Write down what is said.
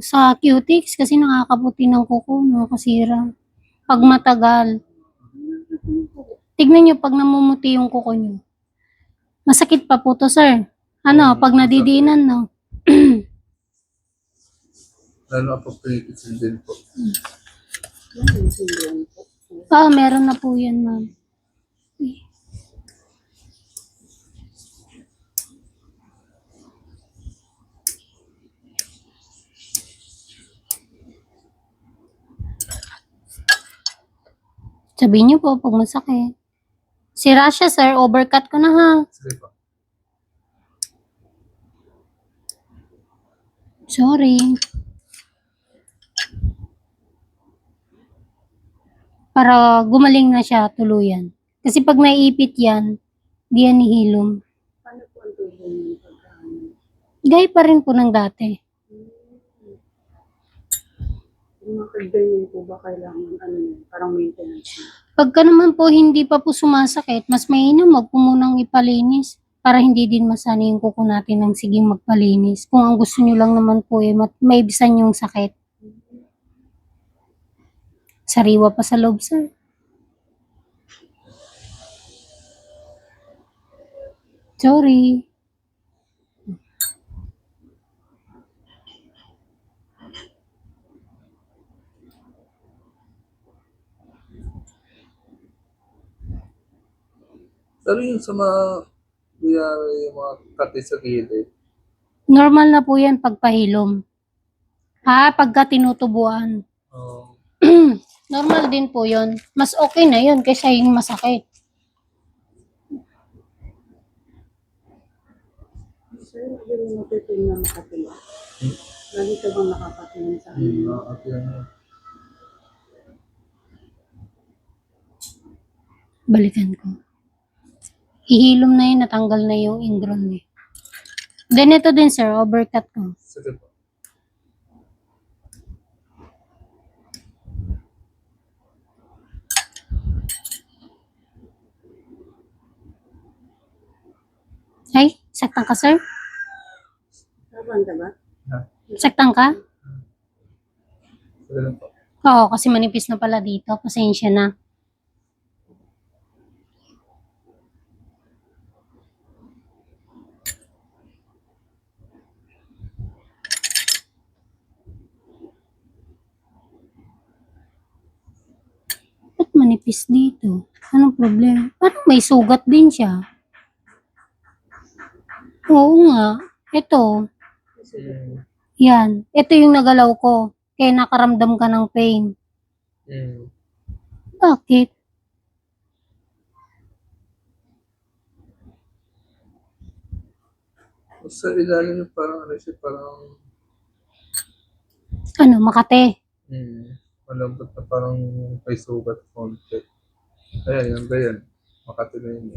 Sa cutics kasi nakakaputi ng kuko, nakakasira. Pag matagal. Tignan nyo pag namumuti yung kuko nyo. Masakit pa po to, sir. Ano, pag nadidiinan, no? Lalo ako pinitisin din po. Meron na po yan, ma'am. Sabihin niyo po pag masakit. Sira siya, sir. Overcut ko na, ha? Sige po. Sorry. Para gumaling na siya tuluyan. Kasi pag naiipit yan, di yan nihilom. Paano po ang tubo niyo pagkaano? Gaya pa rin po ng dati. Yung mga ganyan po ba kailangan ano yun, parang maintenance na? Pagka naman po hindi pa po sumasakit, mas mainam wag po munang ipalinis para hindi din masana yung kuko natin ng siging magpalinis. Kung ang gusto nyo lang naman po maibisan yung sakit. Sariwa pa sa loob, sir. Sorry. Pero yung sa mga yung mga kati sa gilid, Normal na po yan pagpahilom. Pagka tinutubuan. Normal din po yon. Mas okay na yun kaysa yung masakit. Sir, hindi mo matutuloy na makatulog. Lagi ka bang nakakatingin sa akin? at yan, Balikan ko. Ihilom na yun, natanggal na yung ingron eh. Then ito din, sir, overcut ko. sige po. Ay, saktan ka, sir? Laban ka ba? Ha? Saktan ka? Sige lang po. Oo, kasi manipis na pala dito. Pasensya na. Ba't manipis dito? Anong problema? Parang may sugat din siya. Oo nga. Ito. Yan. Ito yung nagalaw ko. Kaya nakaramdam ka ng pain. Bakit? Sa ilalim yung parang ano siya, parang Ano, Makate? malambot na parang may sugat konti. Ayan, yung ganyan. Makati na yun.